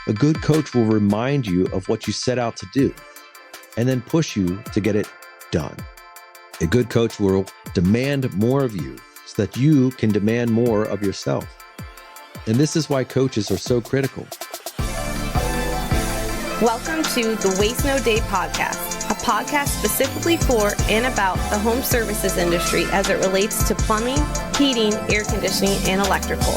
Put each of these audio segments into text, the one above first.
A good coach will remind you of what you set out to do and then push you to get it done. A good coach will demand more of you so that you can demand more of yourself. And this is why coaches are so critical. Welcome to the Waste No Day podcast, a podcast specifically for and about the home services industry as it relates to plumbing, heating, air conditioning, and electrical.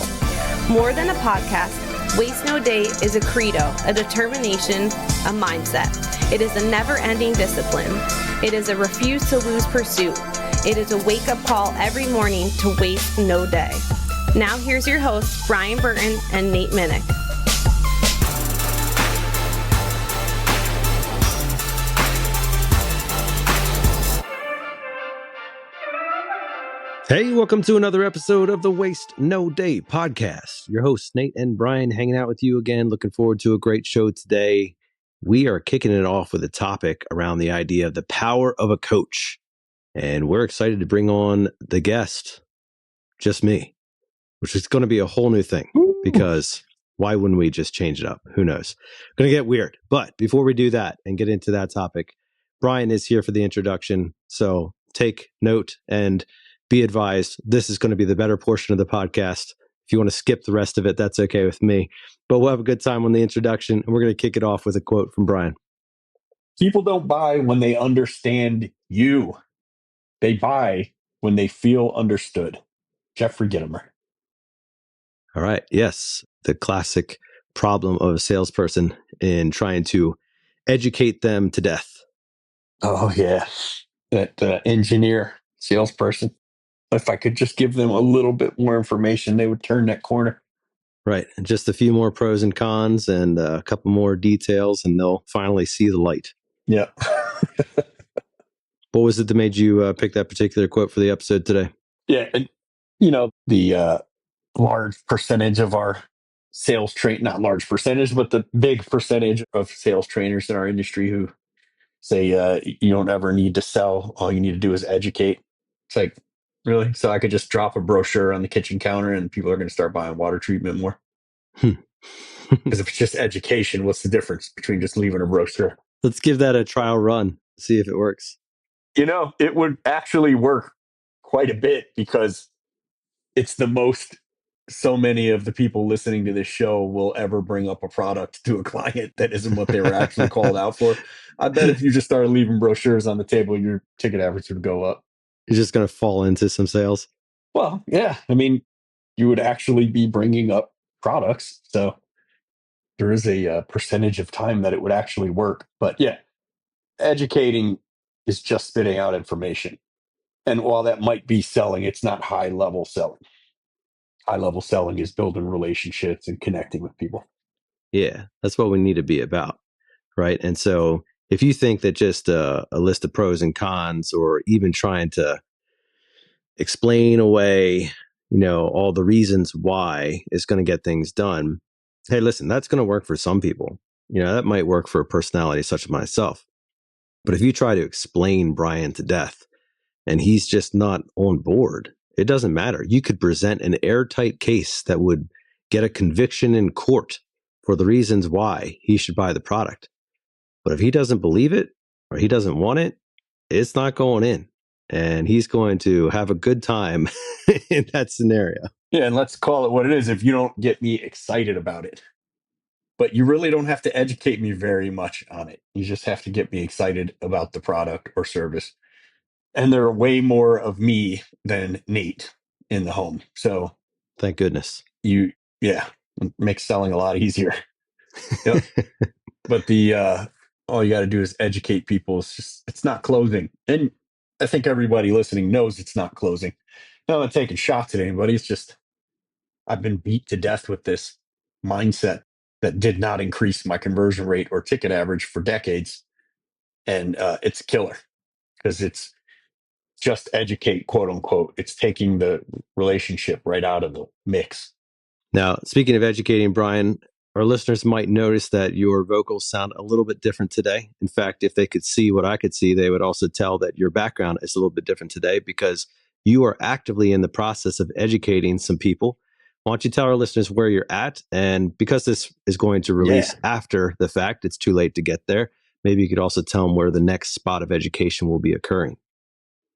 More than a podcast, Waste No Day is a credo, a determination, a mindset. It is a never-ending discipline. It is a refuse to lose pursuit. It is a wake-up call every morning to waste no day. Now here's your hosts, Brian Burton and Nate Minnick. Hey, welcome to another episode of the Waste No Day podcast. Your hosts, Nate and Brian, hanging out with you again. Looking forward to a great show today. We are kicking it off with a topic around the idea of the power of a coach. And we're excited to bring on the guest, just me, which is going to be a whole new thing because why wouldn't we just change it up? Who knows? Going to get weird. But before we do that and get into that topic, Brian is here for the introduction. So take note and be advised, this is going to be the better portion of the podcast. If you want to skip the rest of it, that's okay with me. But we'll have a good time on the introduction, and we're going to kick it off with a quote from Brian. People don't buy when they understand you. They buy when they feel understood. Jeffrey Gitomer. All right. Yes. The classic problem of a salesperson in trying to educate them to death. Oh, yeah. That engineer, salesperson. If I could just give them a little bit more information, they would turn that corner. Right. And just a few more pros and cons and a couple more details, and they'll finally see the light. Yeah. What was it that made you pick that particular quote for the episode today? Yeah. And, the large percentage of our sales not large percentage, but the big percentage of sales trainers in our industry who say you don't ever need to sell. All you need to do is educate. It's like, really? So I could just drop a brochure on the kitchen counter and people are going to start buying water treatment more? Because if it's just education, what's the difference between just leaving a brochure? Let's give that a trial run, see if it works. It would actually work quite a bit because it's the most so many of the people listening to this show will ever bring up a product to a client that isn't what they were actually called out for. I bet if you just started leaving brochures on the table, your ticket average would go up. You're just going to fall into some sales? Well, yeah. I mean, you would actually be bringing up products. So there is a percentage of time that it would actually work. But yeah, educating is just spitting out information. And while that might be selling, it's not high level selling. High level selling is building relationships and connecting with people. Yeah, that's what we need to be about, right? And so if you think that just a list of pros and cons, or even trying to explain away, all the reasons why is going to get things done, hey, listen, that's going to work for some people. That might work for a personality such as myself. But if you try to explain Brian to death and he's just not on board, it doesn't matter. You could present an airtight case that would get a conviction in court for the reasons why he should buy the product. But if he doesn't believe it or he doesn't want it, it's not going in. And he's going to have a good time in that scenario. Yeah, and let's call it what it is if you don't get me excited about it. But you really don't have to educate me very much on it. You just have to get me excited about the product or service. And there are way more of me than Nate in the home. So thank goodness. It makes selling a lot easier. Yep. But all you got to do is educate people. It's not closing. And I think everybody listening knows it's not closing. I'm not taking shots at anybody. It's just, I've been beat to death with this mindset that did not increase my conversion rate or ticket average for decades. And it's a killer because it's just educate, quote unquote. It's taking the relationship right out of the mix. Now, speaking of educating, Brian, our listeners might notice that your vocals sound a little bit different today. In fact, if they could see what I could see, they would also tell that your background is a little bit different today because you are actively in the process of educating some people why don't you tell our listeners where you're at? And because this is going to release after the fact, it's too late to get there. Maybe you could also tell them where the next spot of education will be occurring.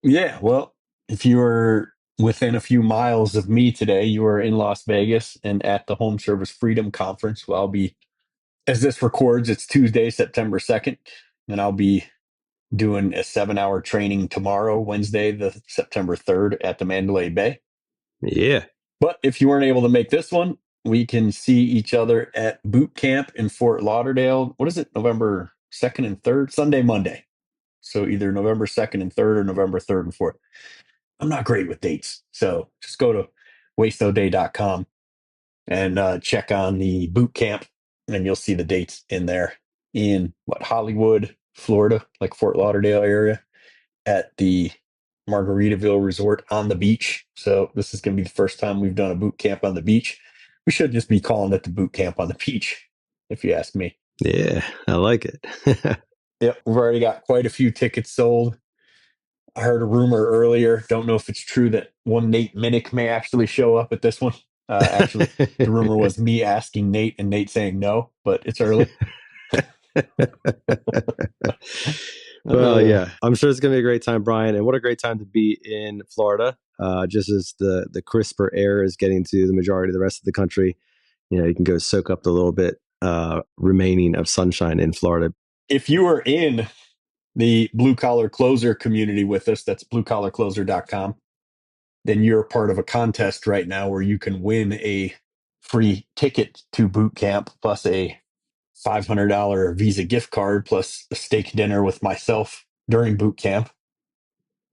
Yeah, well, if you are within a few miles of me today, you are in Las Vegas and at the Home Service Freedom Conference. Well, I'll be, as this records, it's Tuesday, September 2nd, and I'll be doing a 7-hour training tomorrow, Wednesday, the September 3rd at the Mandalay Bay. Yeah. But if you weren't able to make this one, we can see each other at boot camp in Fort Lauderdale. What is it? November 2nd and 3rd? Sunday, Monday. So either November 2nd and 3rd or November 3rd and 4th. I'm not great with dates. So just go to wasteoday.com and check on the boot camp, and you'll see the dates in there in Hollywood, Florida, like Fort Lauderdale area, at the Margaritaville Resort on the beach. So this is going to be the first time we've done a boot camp on the beach. We should just be calling it the boot camp on the beach, if you ask me. Yeah, I like it. Yep, we've already got quite a few tickets sold. I heard a rumor earlier. Don't know if it's true that one Nate Minnick may actually show up at this one. Actually, the rumor was me asking Nate and Nate saying no, but it's early. Well, yeah, I'm sure it's going to be a great time, Brian. And what a great time to be in Florida. Just as the crisper air is getting to the majority of the rest of the country, you can go soak up the little bit remaining of sunshine in Florida. If you are in the Blue Collar Closer community with us, that's bluecollarcloser.com, then you're a part of a contest right now where you can win a free ticket to boot camp plus a $500 Visa gift card plus a steak dinner with myself during boot camp.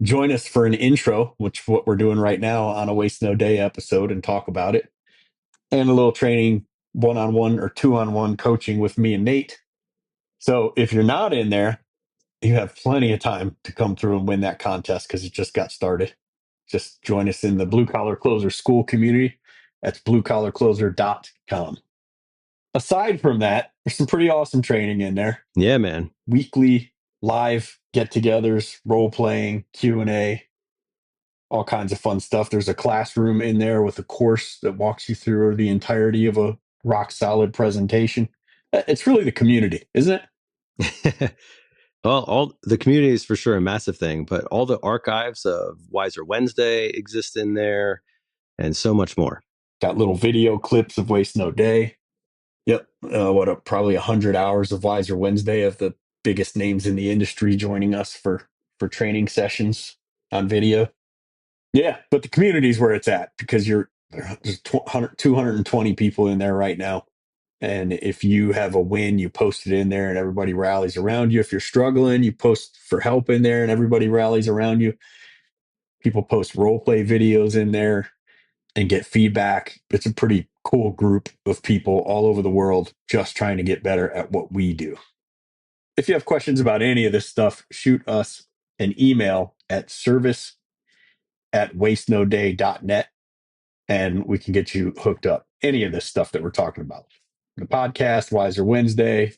Join us for an intro, which is what we're doing right now on a Waste No Day episode, and talk about it. And a little training, 1-on-1 or 2-on-1 coaching with me and Nate. So if you're not in there, you have plenty of time to come through and win that contest because it just got started. Just join us in the Blue Collar Closer school community. That's bluecollarcloser.com. Aside from that, there's some pretty awesome training in there. Yeah, man. Weekly live get-togethers, role-playing, Q&A, all kinds of fun stuff. There's a classroom in there with a course that walks you through the entirety of a rock-solid presentation. It's really the community, isn't it? Well, all the community is for sure a massive thing, but all the archives of Wiser Wednesday exist in there and so much more. Got little video clips of Waste No Day. Yep. Probably 100 hours of Wiser Wednesday of the biggest names in the industry joining us for training sessions on video. Yeah, but the community is where it's at because there's 220 people in there right now. And if you have a win, you post it in there and everybody rallies around you. If you're struggling, you post for help in there and everybody rallies around you. People post role play videos in there and get feedback. It's a pretty cool group of people all over the world just trying to get better at what we do. If you have questions about any of this stuff, shoot us an email at service@wastenoday.net and we can get you hooked up. Any of this stuff that we're talking about. The podcast, Wiser Wednesday,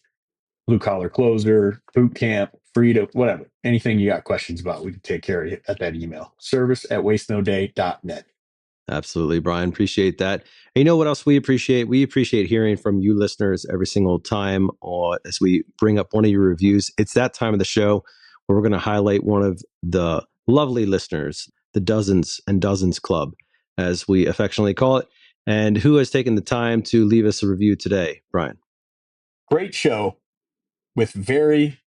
Blue Collar Closer, Boot Camp, Freedom, whatever. Anything you got questions about, we can take care of you at that email. Service@wastenoday.net. Absolutely, Brian. Appreciate that. And you know what else we appreciate? We appreciate hearing from you listeners every single time as we bring up one of your reviews. It's that time of the show where we're going to highlight one of the lovely listeners, the Dozens and Dozens Club, as we affectionately call it. And who has taken the time to leave us a review today, Brian? Great show with very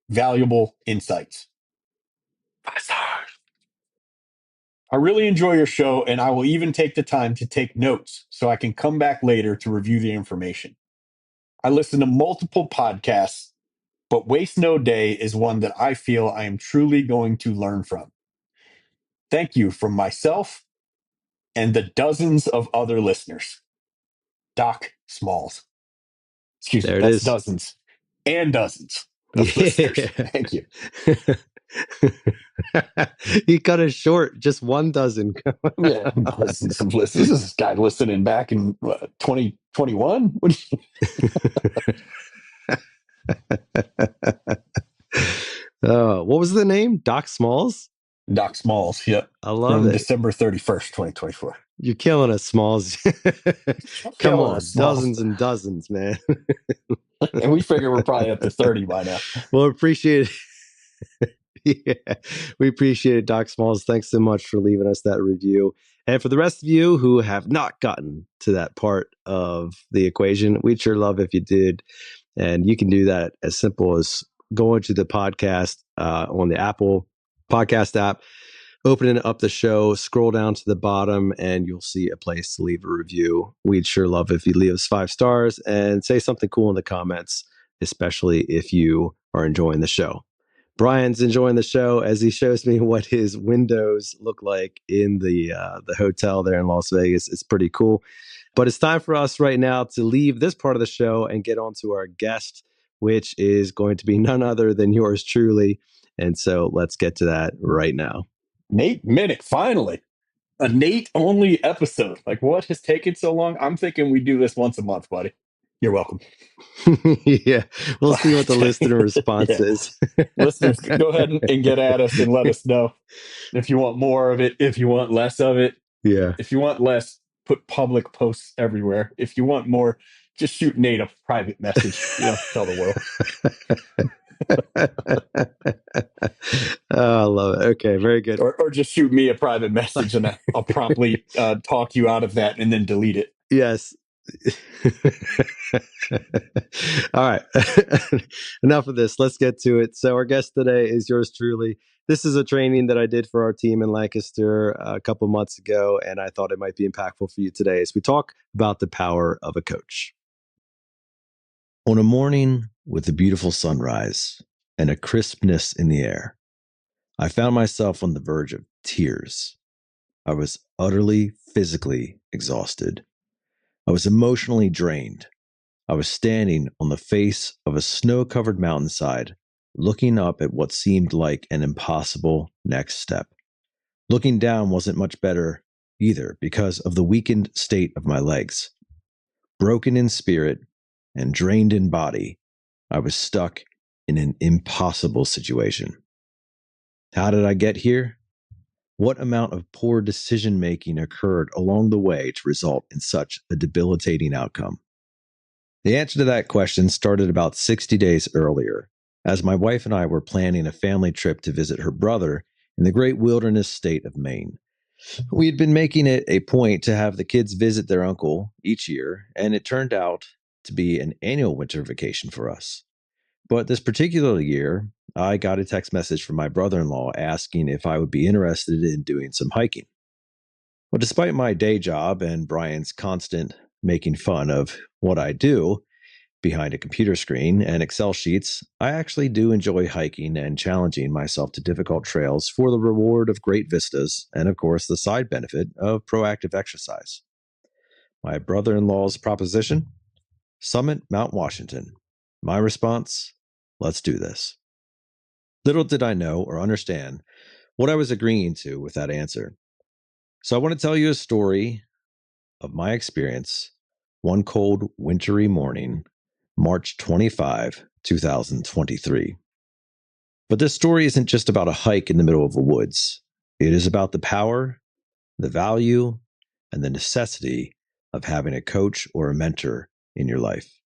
valuable insights. 5 stars. I really enjoy your show, and I will even take the time to take notes so I can come back later to review the information. I listen to multiple podcasts, but Waste No Day is one that I feel I am truly going to learn from. Thank you from myself and the dozens of other listeners. Doc Smalls. Excuse me, that's dozens and dozens of listeners. Thank you. He cut it short, just 1 dozen. Yeah, dozens of listeners. This is this guy listening back in 2021. What was the name? Doc Smalls? Doc Smalls, yep. I love it. December 31st, 2024. You're killing us, Smalls. Come Killing us, on, Smalls. dozens and dozens, man. And we figure we're probably up to 30 by now. Well, appreciate it. Yeah, we appreciate it, Doc Smalls. Thanks so much for leaving us that review. And for the rest of you who have not gotten to that part of the equation, we'd sure love if you did. And you can do that as simple as going to the podcast on the Apple podcast app, opening up the show, scroll down to the bottom, and you'll see a place to leave a review. We'd sure love if you leave us 5 stars and say something cool in the comments, especially if you are enjoying the show. Brian's enjoying the show as he shows me what his windows look like in the hotel there in Las Vegas. It's pretty cool. But it's time for us right now to leave this part of the show and get on to our guest, which is going to be none other than yours truly. And so let's get to that right now. Nate Minnick, finally. A Nate only episode. Like, what has taken so long? I'm thinking we do this once a month, buddy. You're welcome. Yeah, we'll see what the listener response is. Listeners, go ahead and get at us and let us know if you want more of it, if you want less of it. Yeah. If you want less, put public posts everywhere. If you want more, just shoot Nate a private message. Tell the world. Oh, I love it. Okay, very good. Or just shoot me a private message and I'll promptly talk you out of that and then delete it. Yes. All right. Enough of this. Let's get to it. So our guest today is yours truly. This is a training that I did for our team in Lancaster a couple months ago, and I thought it might be impactful for you today as we talk about the power of a coach. On a morning with a beautiful sunrise and a crispness in the air, I found myself on the verge of tears. I was utterly physically exhausted. I was emotionally drained. I was standing on the face of a snow-covered mountainside, looking up at what seemed like an impossible next step. Looking down wasn't much better either because of the weakened state of my legs. Broken in spirit and drained in body, I was stuck in an impossible situation. How did I get here? What amount of poor decision-making occurred along the way to result in such a debilitating outcome? The answer to that question started about 60 days earlier, as my wife and I were planning a family trip to visit her brother in the great wilderness state of Maine. We had been making it a point to have the kids visit their uncle each year, and it turned out to be an annual winter vacation for us. But this particular year, I got a text message from my brother-in-law asking if I would be interested in doing some hiking. Well, despite my day job and Brian's constant making fun of what I do behind a computer screen and Excel sheets, I actually do enjoy hiking and challenging myself to difficult trails for the reward of great vistas and, of course, the side benefit of proactive exercise. My brother-in-law's proposition? Summit Mount Washington. My response? Let's do this. Little did I know or understand what I was agreeing to with that answer. So I want to tell you a story of my experience one cold, wintry morning, March 25, 2023. But this story isn't just about a hike in the middle of the woods. It is about the power, the value, and the necessity of having a coach or a mentor in your life.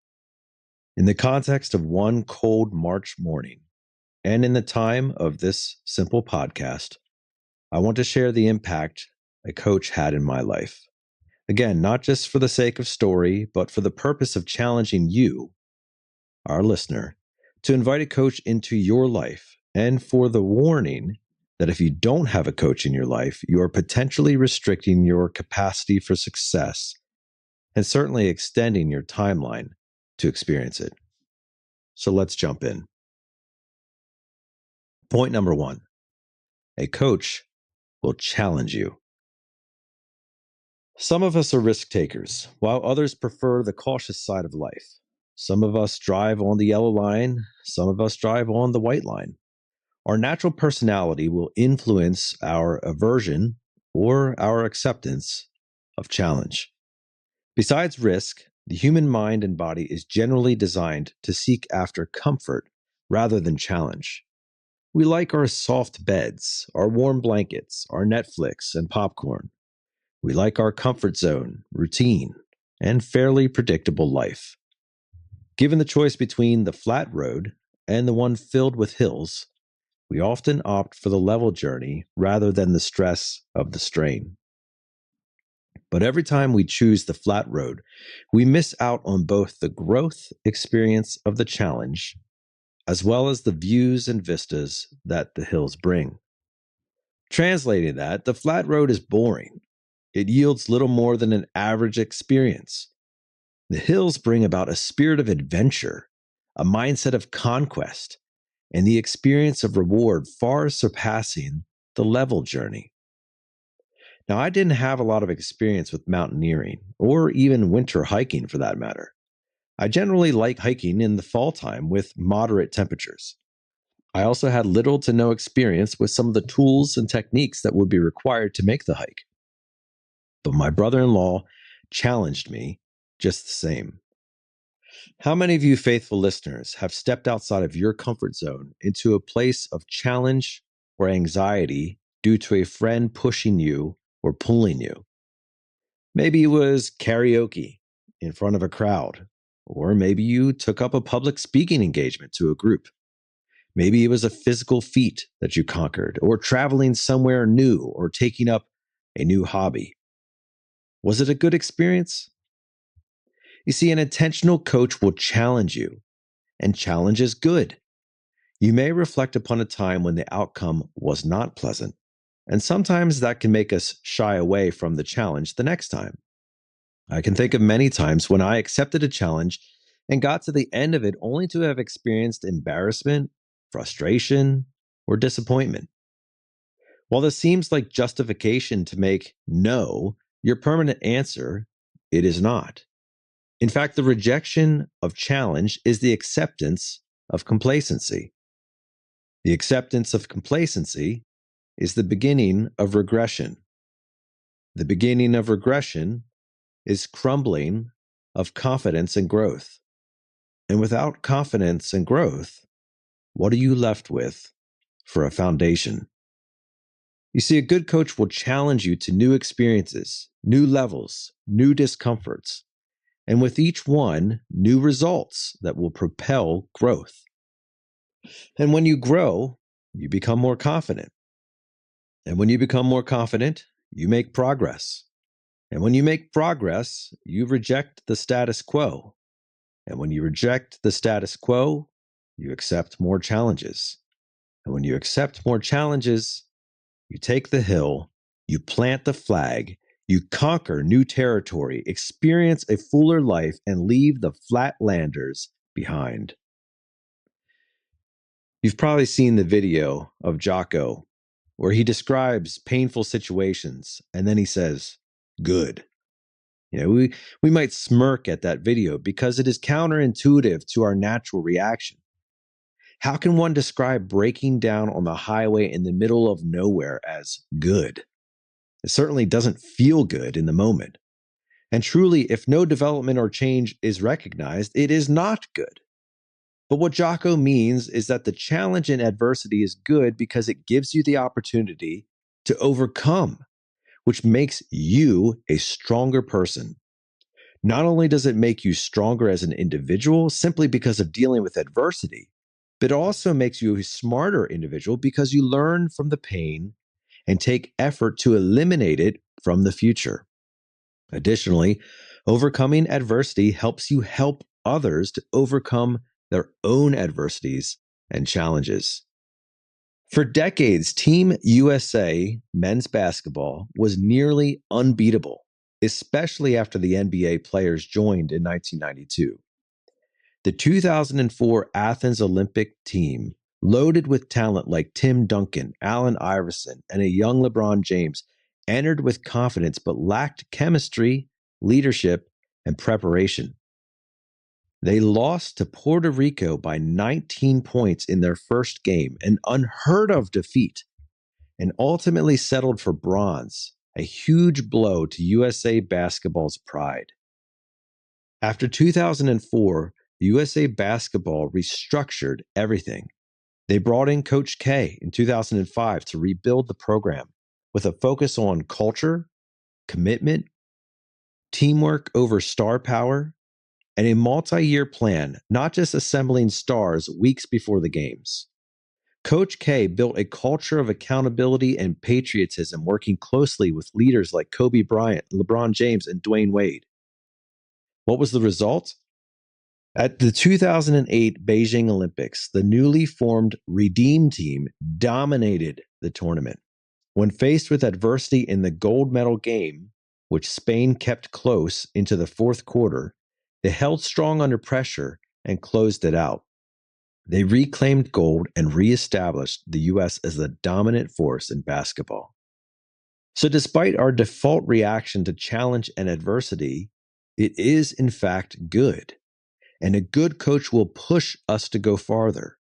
In the context of one cold March morning, and in the time of this simple podcast, I want to share the impact a coach had in my life. Again, not just for the sake of story, but for the purpose of challenging you, our listener, to invite a coach into your life, and for the warning that if you don't have a coach in your life, you are potentially restricting your capacity for success and certainly extending your timeline to experience it. So let's jump in. Point number 1, a coach will challenge you. Some of us are risk takers, while others prefer the cautious side of life. Some of us drive on the yellow line, some of us drive on the white line. Our natural personality will influence our aversion or our acceptance of challenge. Besides risk, the human mind and body is generally designed to seek after comfort rather than challenge. We like our soft beds, our warm blankets, our Netflix and popcorn. We like our comfort zone, routine, and fairly predictable life. Given the choice between the flat road and the one filled with hills, we often opt for the level journey rather than the stress of the strain. But every time we choose the flat road, we miss out on both the growth experience of the challenge as well as the views and vistas that the hills bring. Translating that, the flat road is boring. It yields little more than an average experience. The hills bring about a spirit of adventure, a mindset of conquest, and the experience of reward far surpassing the level journey. Now, I didn't have a lot of experience with mountaineering, or even winter hiking for that matter. I generally like hiking in the fall time with moderate temperatures. I also had little to no experience with some of the tools and techniques that would be required to make the hike. But my brother in law challenged me just the same. How many of you faithful listeners have stepped outside of your comfort zone into a place of challenge or anxiety due to a friend pushing you or pulling you? Maybe it was karaoke in front of a crowd, or maybe you took up a public speaking engagement to a group. Maybe it was a physical feat that you conquered, or traveling somewhere new, or taking up a new hobby. Was it a good experience? You see, an intentional coach will challenge you, and challenge is good. You may reflect upon a time when the outcome was not pleasant, and sometimes that can make us shy away from the challenge the next time. I can think of many times when I accepted a challenge and got to the end of it only to have experienced embarrassment, frustration, or disappointment. While this seems like justification to make no your permanent answer, it is not. In fact, the rejection of challenge is the acceptance of complacency. The acceptance of complacency is the beginning of regression. The beginning of regression is crumbling of confidence and growth. And without confidence and growth, what are you left with for a foundation? You see, a good coach will challenge you to new experiences, new levels, new discomforts, and with each one, new results that will propel growth. And when you grow, you become more confident. And when you become more confident, you make progress. And when you make progress, you reject the status quo. And when you reject the status quo, you accept more challenges. And when you accept more challenges, you take the hill, you plant the flag, you conquer new territory, experience a fuller life, and leave the flatlanders behind. You've probably seen the video of Jocko where he describes painful situations and then he says, good. We might smirk at that video because it is counterintuitive to our natural reaction. How can one describe breaking down on the highway in the middle of nowhere as good? It certainly doesn't feel good in the moment. And truly, if no development or change is recognized, it is not good. But what Jocko means is that the challenge and adversity is good because it gives you the opportunity to overcome, which makes you a stronger person. Not only does it make you stronger as an individual simply because of dealing with adversity, but it also makes you a smarter individual because you learn from the pain and take effort to eliminate it from the future. Additionally, overcoming adversity helps you help others to overcome their own adversities and challenges. For decades, Team USA men's basketball was nearly unbeatable, especially after the NBA players joined in 1992. The 2004 Athens Olympic team, loaded with talent like Tim Duncan, Allen Iverson, and a young LeBron James, entered with confidence but lacked chemistry, leadership, and preparation. They lost to Puerto Rico by 19 points in their first game, an unheard of defeat, and ultimately settled for bronze, a huge blow to USA basketball's pride. After 2004, USA Basketball restructured everything. They brought in Coach K in 2005 to rebuild the program with a focus on culture, commitment, teamwork over star power, and a multi-year plan, not just assembling stars weeks before the games. Coach K built a culture of accountability and patriotism, working closely with leaders like Kobe Bryant, LeBron James, and Dwayne Wade. What was the result? At the 2008 Beijing Olympics, the newly formed Redeem team dominated the tournament. When faced with adversity in the gold medal game, which Spain kept close into the fourth quarter, they held strong under pressure and closed it out. They reclaimed gold and reestablished the U.S. as the dominant force in basketball. So, despite our default reaction to challenge and adversity, it is in fact good. And a good coach will push us to go farther.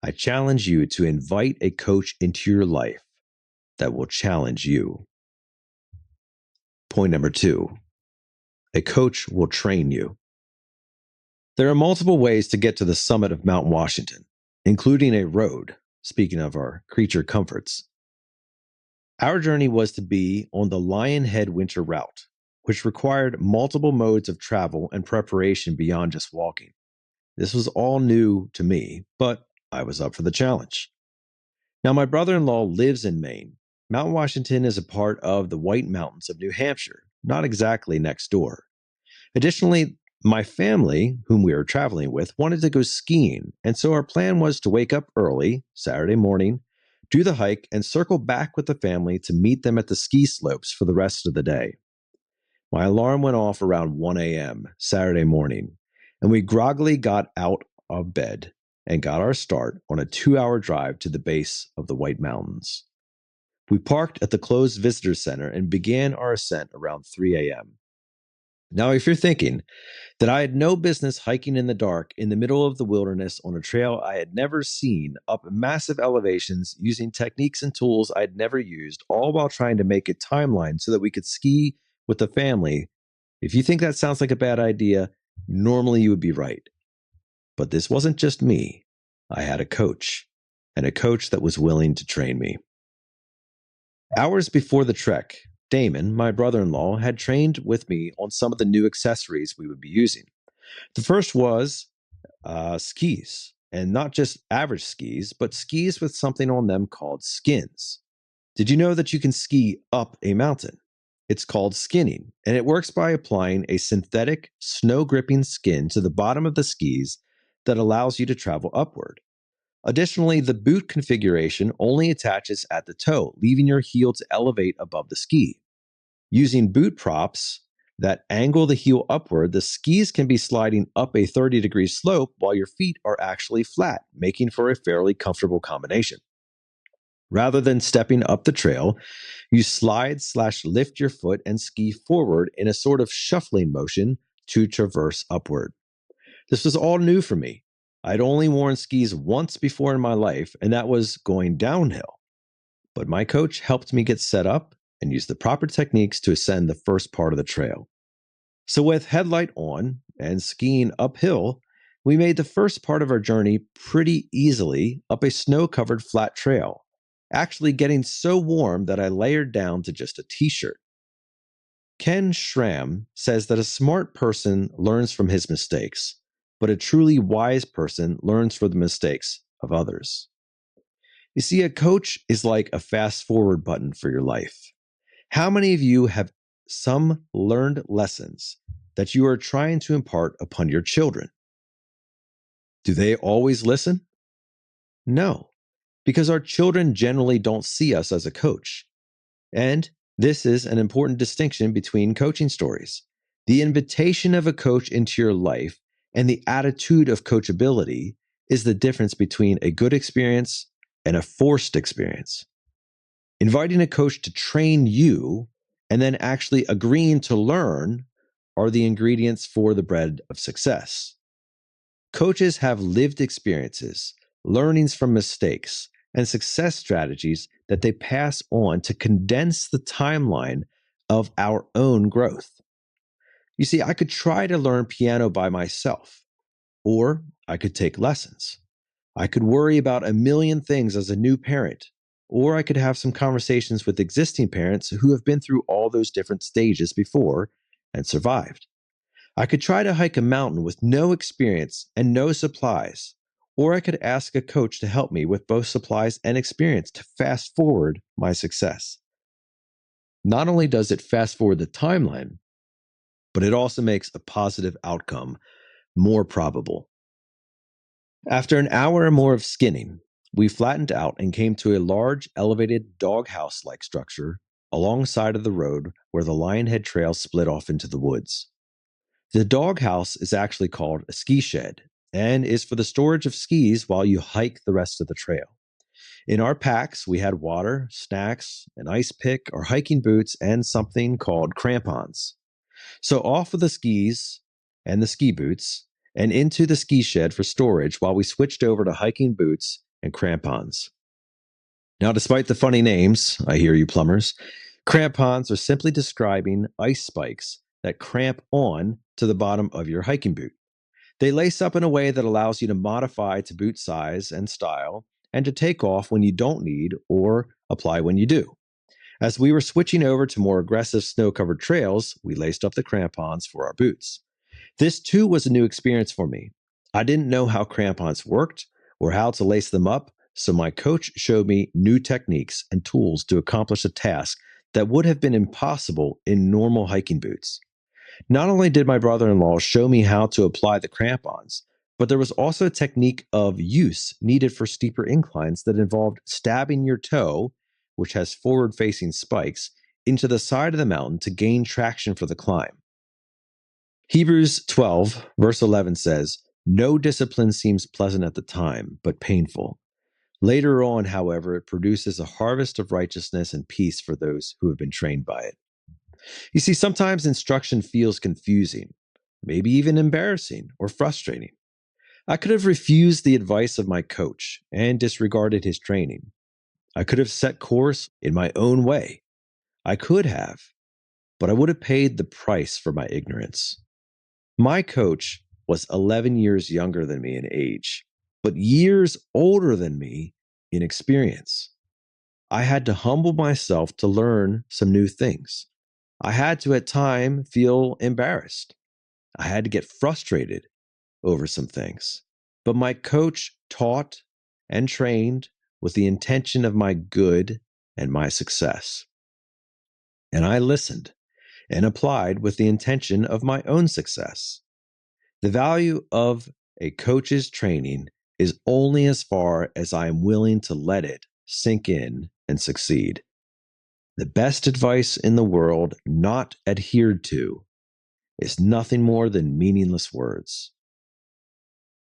I challenge you to invite a coach into your life that will challenge you. Point number 2, a coach will train you. There are multiple ways to get to the summit of Mount Washington, including a road, speaking of our creature comforts. Our journey was to be on the Lionhead Winter Route, which required multiple modes of travel and preparation beyond just walking. This was all new to me, but I was up for the challenge. Now, my brother-in-law lives in Maine. Mount Washington is a part of the White Mountains of New Hampshire, not exactly next door. Additionally, my family, whom we were traveling with, wanted to go skiing, and so our plan was to wake up early, Saturday morning, do the hike, and circle back with the family to meet them at the ski slopes for the rest of the day. My alarm went off around 1 a.m. Saturday morning, and we groggily got out of bed and got our start on a 2-hour drive to the base of the White Mountains. We parked at the closed visitor center and began our ascent around 3 a.m. Now, if you're thinking that I had no business hiking in the dark in the middle of the wilderness on a trail I had never seen up massive elevations using techniques and tools I'd never used, all while trying to make a timeline so that we could ski with the family, if you think that sounds like a bad idea, normally you would be right. But this wasn't just me. I had a coach, and a coach that was willing to train me. Hours before the trek, Damon, my brother-in-law, had trained with me on some of the new accessories we would be using. The first was skis, and not just average skis, but skis with something on them called skins. Did you know that you can ski up a mountain? It's called skinning, and it works by applying a synthetic snow-gripping skin to the bottom of the skis that allows you to travel upward. Additionally, the boot configuration only attaches at the toe, leaving your heel to elevate above the ski. Using boot props that angle the heel upward, the skis can be sliding up a 30-degree slope while your feet are actually flat, making for a fairly comfortable combination. Rather than stepping up the trail, you slide/lift your foot and ski forward in a sort of shuffling motion to traverse upward. This was all new for me. I'd only worn skis once before in my life, and that was going downhill. But my coach helped me get set up and use the proper techniques to ascend the first part of the trail. So with headlight on and skiing uphill, we made the first part of our journey pretty easily up a snow-covered flat trail, actually getting so warm that I layered down to just a t-shirt. Ken Schramm says that a smart person learns from his mistakes, but a truly wise person learns from the mistakes of others. You see, a coach is like a fast-forward button for your life. How many of you have some learned lessons that you are trying to impart upon your children? Do they always listen? No, because our children generally don't see us as a coach. And this is an important distinction between coaching stories. The invitation of a coach into your life and the attitude of coachability is the difference between a good experience and a forced experience. Inviting a coach to train you and then actually agreeing to learn are the ingredients for the bread of success. Coaches have lived experiences, learnings from mistakes, and success strategies that they pass on to condense the timeline of our own growth. You see, I could try to learn piano by myself, or I could take lessons. I could worry about a million things as a new parent, or I could have some conversations with existing parents who have been through all those different stages before and survived. I could try to hike a mountain with no experience and no supplies, or I could ask a coach to help me with both supplies and experience to fast forward my success. Not only does it fast forward the timeline, but it also makes a positive outcome more probable. After an hour or more of skinning, we flattened out and came to a large elevated doghouse-like structure alongside of the road where the Lionhead Trail split off into the woods. The doghouse is actually called a ski shed and is for the storage of skis while you hike the rest of the trail. In our packs, we had water, snacks, an ice pick, our hiking boots, and something called crampons. So off with the skis and the ski boots and into the ski shed for storage while we switched over to hiking boots and crampons. Now, despite the funny names, I hear you plumbers, crampons are simply describing ice spikes that cramp on to the bottom of your hiking boot. They lace up in a way that allows you to modify to boot size and style and to take off when you don't need or apply when you do. As we were switching over to more aggressive snow-covered trails, we laced up the crampons for our boots. This too was a new experience for me. I didn't know how crampons worked or how to lace them up, so my coach showed me new techniques and tools to accomplish a task that would have been impossible in normal hiking boots. Not only did my brother-in-law show me how to apply the crampons, but there was also a technique of use needed for steeper inclines that involved stabbing your toe, which has forward-facing spikes, into the side of the mountain to gain traction for the climb. Hebrews 12, verse 11 says, "No discipline seems pleasant at the time, but painful. Later on, however, it produces a harvest of righteousness and peace for those who have been trained by it." You see, sometimes instruction feels confusing, maybe even embarrassing or frustrating. I could have refused the advice of my coach and disregarded his training. I could have set course in my own way. I could have, but I would have paid the price for my ignorance. My coach was 11 years younger than me in age, but years older than me in experience. I had to humble myself to learn some new things. I had to at times feel embarrassed. I had to get frustrated over some things. But my coach taught and trained with the intention of my good and my success. And I listened and applied with the intention of my own success. The value of a coach's training is only as far as I am willing to let it sink in and succeed. The best advice in the world not adhered to is nothing more than meaningless words.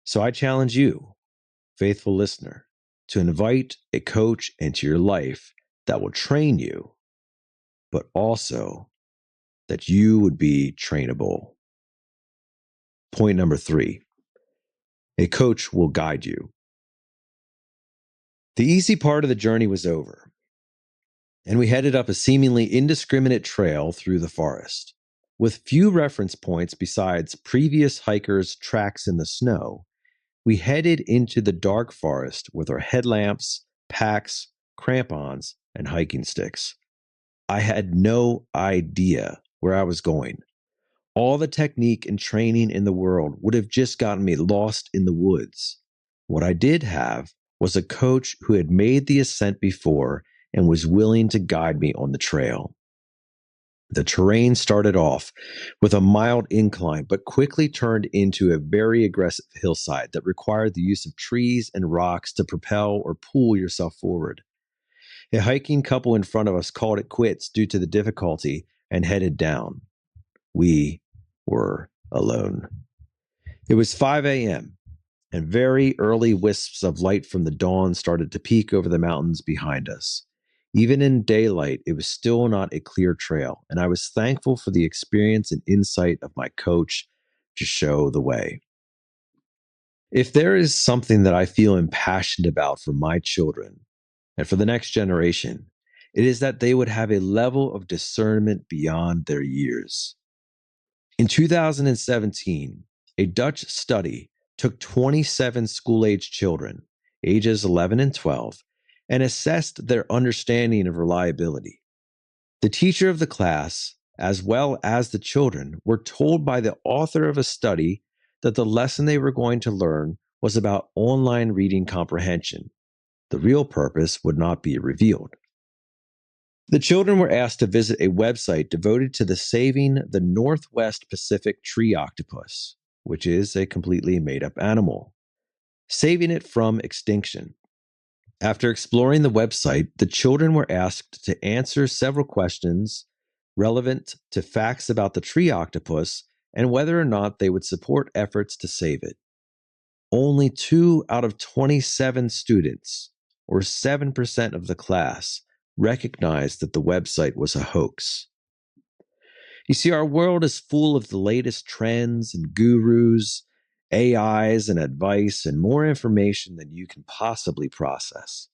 So I challenge you, faithful listener, to invite a coach into your life that will train you, but also that you would be trainable. Point number 3, a coach will guide you. The easy part of the journey was over, and we headed up a seemingly indiscriminate trail through the forest. With few reference points besides previous hikers' tracks in the snow, we headed into the dark forest with our headlamps, packs, crampons, and hiking sticks. I had no idea where I was going. All the technique and training in the world would have just gotten me lost in the woods. What I did have was a coach who had made the ascent before and was willing to guide me on the trail. The terrain started off with a mild incline, but quickly turned into a very aggressive hillside that required the use of trees and rocks to propel or pull yourself forward. A hiking couple in front of us called it quits due to the difficulty and headed down. We were alone. It was 5 a.m., and very early wisps of light from the dawn started to peek over the mountains behind us. Even in daylight, it was still not a clear trail, and I was thankful for the experience and insight of my coach to show the way. If there is something that I feel impassioned about for my children and for the next generation, it is that they would have a level of discernment beyond their years. In 2017, a Dutch study took 27 school-age children, ages 11 and 12, and assessed their understanding of reliability. The teacher of the class, as well as the children, were told by the author of a study that the lesson they were going to learn was about online reading comprehension. The real purpose would not be revealed. The children were asked to visit a website devoted to saving the Northwest Pacific tree octopus, which is a completely made-up animal, saving it from extinction. After exploring the website, the children were asked to answer several questions relevant to facts about the tree octopus and whether or not they would support efforts to save it. Only 2 out of 27 students, or 7% of the class, recognized that the website was a hoax. You see, our world is full of the latest trends and gurus, AIs and advice, and more information than you can possibly process.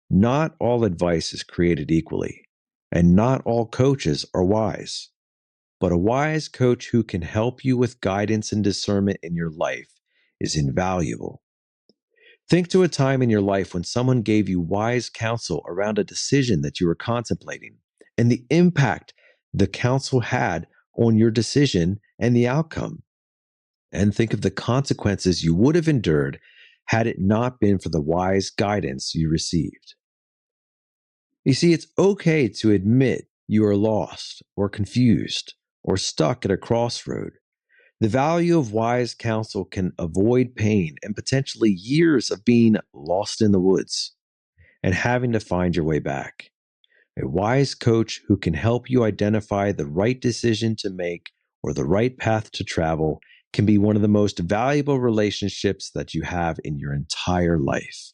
Not all advice is created equally, and not all coaches are wise. But a wise coach who can help you with guidance and discernment in your life is invaluable. Think to a time in your life when someone gave you wise counsel around a decision that you were contemplating and the impact the counsel had on your decision and the outcome. And think of the consequences you would have endured had it not been for the wise guidance you received. You see, it's okay to admit you are lost or confused or stuck at a crossroad. The value of wise counsel can avoid pain and potentially years of being lost in the woods and having to find your way back. A wise coach who can help you identify the right decision to make or the right path to travel can be one of the most valuable relationships that you have in your entire life.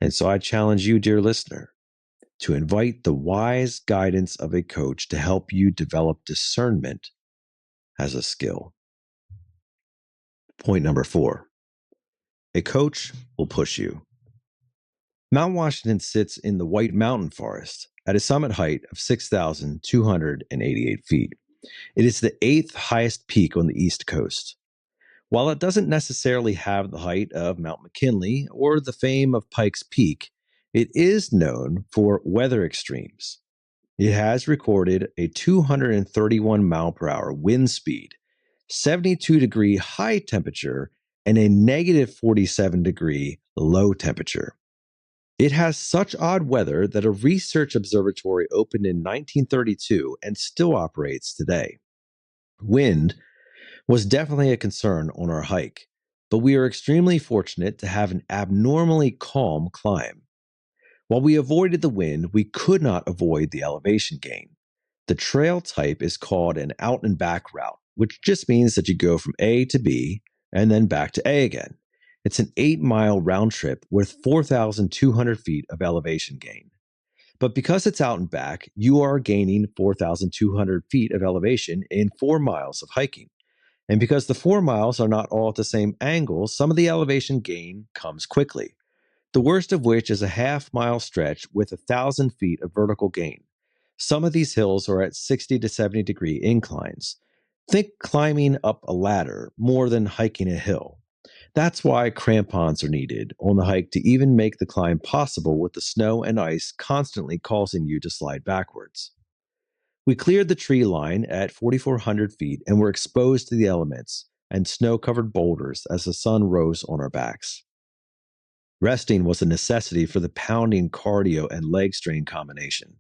And so I challenge you, dear listener, to invite the wise guidance of a coach to help you develop discernment as a skill. Point number 4. A coach will push you. Mount Washington sits in the White Mountain Forest at a summit height of 6,288 feet. It is the 8th highest peak on the East Coast. While it doesn't necessarily have the height of Mount McKinley or the fame of Pikes Peak, it is known for weather extremes. It has recorded a 231 mile per hour wind speed, 72-degree high temperature, and a negative 47-degree low temperature. It has such odd weather that a research observatory opened in 1932 and still operates today. Wind was definitely a concern on our hike, but we are extremely fortunate to have an abnormally calm climb. While we avoided the wind, we could not avoid the elevation gain. The trail type is called an out and back route, which just means that you go from A to B and then back to A again. It's an 8-mile round trip with 4,200 feet of elevation gain. But because it's out and back, you are gaining 4,200 feet of elevation in 4 miles of hiking. And because the 4 miles are not all at the same angle, some of the elevation gain comes quickly. The worst of which is a half-mile stretch with 1,000 feet of vertical gain. Some of these hills are at 60 to 70-degree inclines. Think climbing up a ladder more than hiking a hill. That's why crampons are needed on the hike to even make the climb possible with the snow and ice constantly causing you to slide backwards. We cleared the tree line at 4,400 feet and were exposed to the elements and snow-covered boulders as the sun rose on our backs. Resting was a necessity for the pounding cardio and leg strain combination.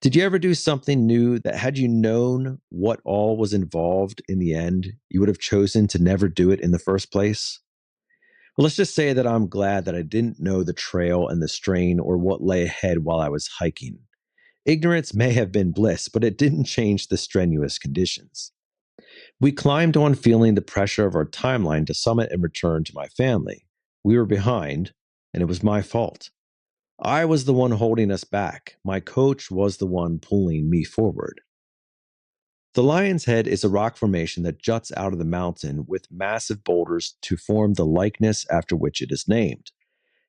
Did you ever do something new that had you known what all was involved in the end, you would have chosen to never do it in the first place? Well, let's just say that I'm glad that I didn't know the trail and the strain or what lay ahead while I was hiking. Ignorance may have been bliss, but it didn't change the strenuous conditions. We climbed on feeling the pressure of our timeline to summit and return to my family. We were behind, and it was my fault. I was the one holding us back. My coach was the one pulling me forward. The Lion's Head is a rock formation that juts out of the mountain with massive boulders to form the likeness after which it is named.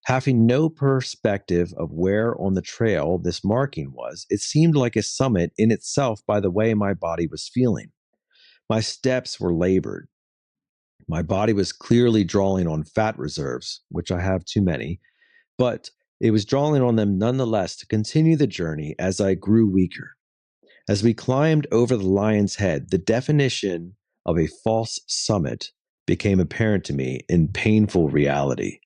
Having no perspective of where on the trail this marking was, it seemed like a summit in itself by the way my body was feeling. My steps were labored. My body was clearly drawing on fat reserves, which I have too many, but it was drawing on them nonetheless to continue the journey as I grew weaker. As we climbed over the lion's head, the definition of a false summit became apparent to me in painful reality.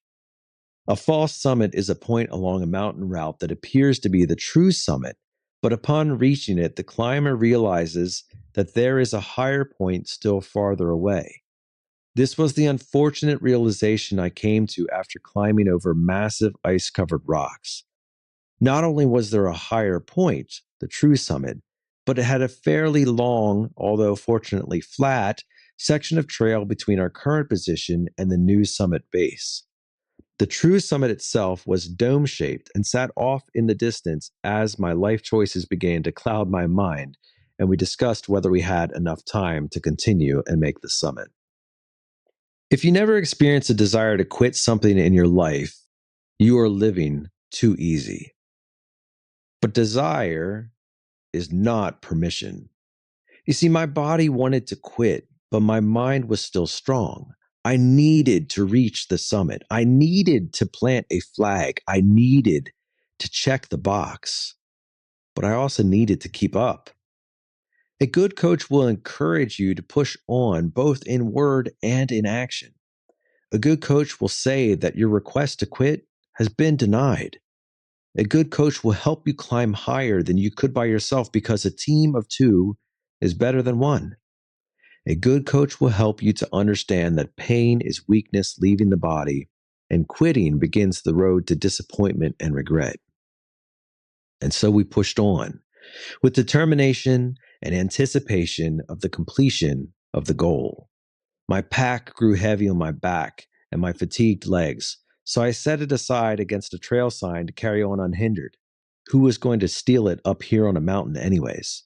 A false summit is a point along a mountain route that appears to be the true summit, but upon reaching it, the climber realizes that there is a higher point still farther away. This was the unfortunate realization I came to after climbing over massive ice-covered rocks. Not only was there a higher point, the true summit, but it had a fairly long, although fortunately flat, section of trail between our current position and the new summit base. The true summit itself was dome-shaped and sat off in the distance as my life choices began to cloud my mind, and we discussed whether we had enough time to continue and make the summit. If you never experience a desire to quit something in your life, you are living too easy. But desire is not permission. You see, my body wanted to quit, but my mind was still strong. I needed to reach the summit. I needed to plant a flag. I needed to check the box. But I also needed to keep up. A good coach will encourage you to push on both in word and in action. A good coach will say that your request to quit has been denied. A good coach will help you climb higher than you could by yourself because a team of two is better than one. A good coach will help you to understand that pain is weakness leaving the body, and quitting begins the road to disappointment and regret. And so we pushed on, with determination and anticipation of the completion of the goal. My pack grew heavy on my back and my fatigued legs, so I set it aside against a trail sign to carry on unhindered. Who was going to steal it up here on a mountain anyways?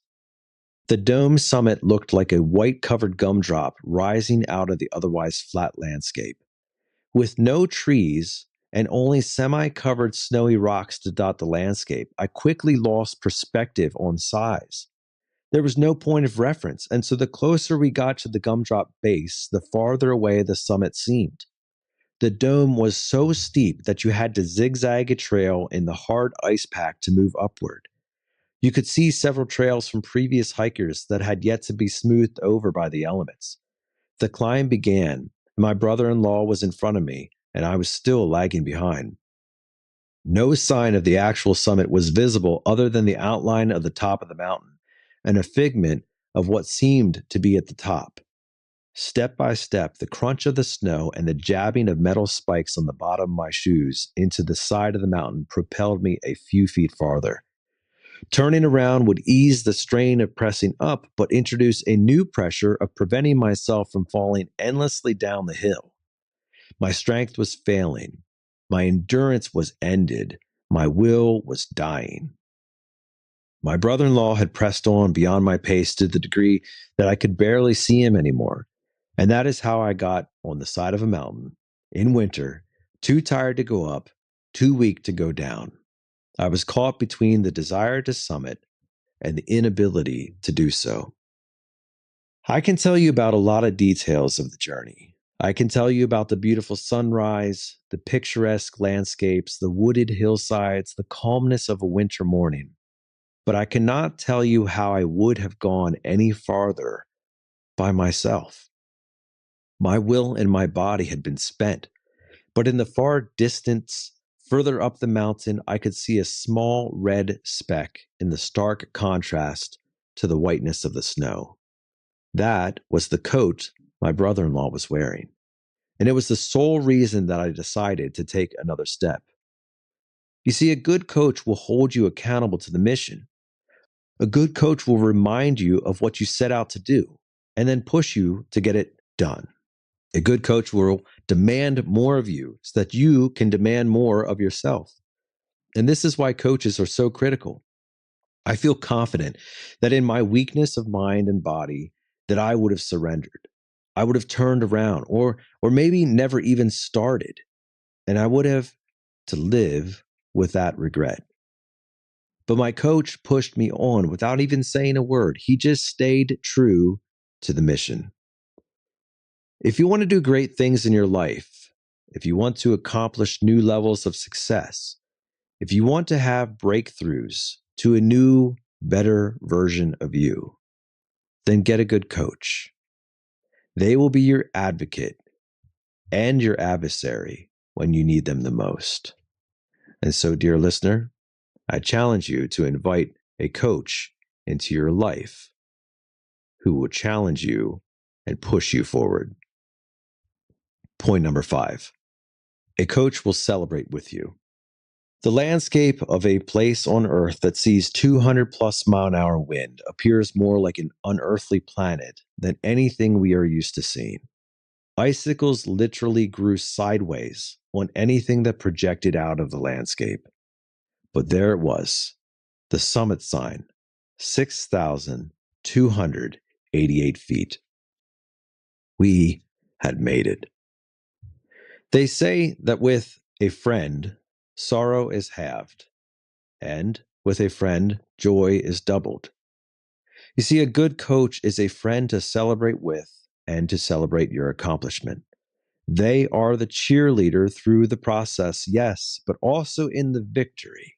The dome summit looked like a white-covered gumdrop rising out of the otherwise flat landscape. With no trees and only semi-covered snowy rocks to dot the landscape, I quickly lost perspective on size. There was no point of reference, and so the closer we got to the gumdrop base, the farther away the summit seemed. The dome was so steep that you had to zigzag a trail in the hard ice pack to move upward. You could see several trails from previous hikers that had yet to be smoothed over by the elements. The climb began, and my brother-in-law was in front of me, and I was still lagging behind. No sign of the actual summit was visible other than the outline of the top of the mountain, and a figment of what seemed to be at the top. Step by step, the crunch of the snow and the jabbing of metal spikes on the bottom of my shoes into the side of the mountain propelled me a few feet farther. Turning around would ease the strain of pressing up, but introduce a new pressure of preventing myself from falling endlessly down the hill. My strength was failing. My endurance was ended. My will was dying. My brother-in-law had pressed on beyond my pace to the degree that I could barely see him anymore. And that is how I got on the side of a mountain, in winter, too tired to go up, too weak to go down. I was caught between the desire to summit and the inability to do so. I can tell you about a lot of details of the journey. I can tell you about the beautiful sunrise, the picturesque landscapes, the wooded hillsides, the calmness of a winter morning. But I cannot tell you how I would have gone any farther by myself. My will and my body had been spent, but in the far distance, further up the mountain, I could see a small red speck in the stark contrast to the whiteness of the snow. That was the coat my brother-in-law was wearing, and it was the sole reason that I decided to take another step. You see, a good coach will hold you accountable to the mission. A good coach will remind you of what you set out to do, and then push you to get it done. A good coach will demand more of you so that you can demand more of yourself. And this is why coaches are so critical. I feel confident that in my weakness of mind and body, that I would have surrendered. I would have turned around or maybe never even started. And I would have to live with that regret. But my coach pushed me on without even saying a word. He just stayed true to the mission. If you want to do great things in your life, if you want to accomplish new levels of success, if you want to have breakthroughs to a new, better version of you, then get a good coach. They will be your advocate and your adversary when you need them the most. And so, dear listener, I challenge you to invite a coach into your life who will challenge you and push you forward. Point number 5, a coach will celebrate with you. The landscape of a place on Earth that sees 200 plus mile an hour wind appears more like an unearthly planet than anything we are used to seeing. Icicles literally grew sideways on anything that projected out of the landscape. But there it was, the summit sign, 6,288 feet. We had made it. They say that with a friend, sorrow is halved, and with a friend, joy is doubled. You see, a good coach is a friend to celebrate with and to celebrate your accomplishment. They are the cheerleader through the process, yes, but also in the victory.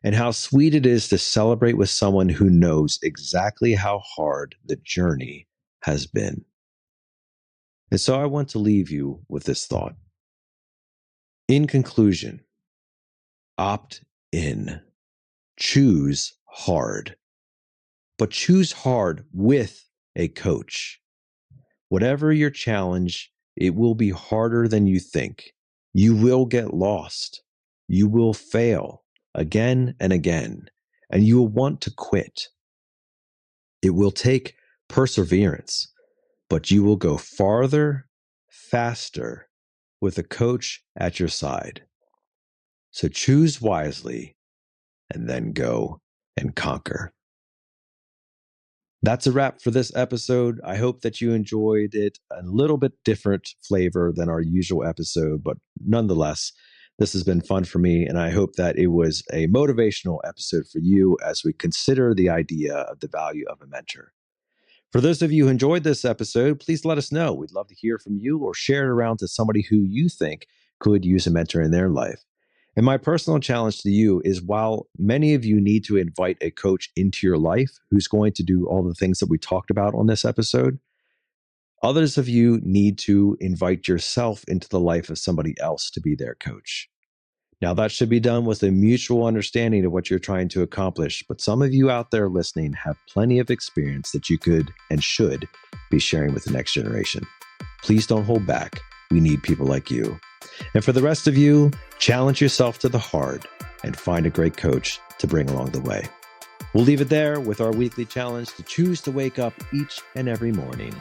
And how sweet it is to celebrate with someone who knows exactly how hard the journey has been. And so I want to leave you with this thought. In conclusion, opt in. Choose hard. But choose hard with a coach. Whatever your challenge, it will be harder than you think. You will get lost. You will fail again and again, and you will want to quit. It will take perseverance, but you will go farther, faster with a coach at your side. So choose wisely and then go and conquer. That's a wrap for this episode. I hope that you enjoyed it. A little bit different flavor than our usual episode, but nonetheless, this has been fun for me, and I hope that it was a motivational episode for you as we consider the idea of the value of a mentor. For those of you who enjoyed this episode, please let us know. We'd love to hear from you or share it around to somebody who you think could use a mentor in their life. And my personal challenge to you is, while many of you need to invite a coach into your life who's going to do all the things that we talked about on this episode, others of you need to invite yourself into the life of somebody else to be their coach. Now, that should be done with a mutual understanding of what you're trying to accomplish, but some of you out there listening have plenty of experience that you could and should be sharing with the next generation. Please don't hold back. We need people like you. And for the rest of you, challenge yourself to the hard and find a great coach to bring along the way. We'll leave it there with our weekly challenge to choose to wake up each and every morning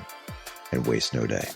and waste no day.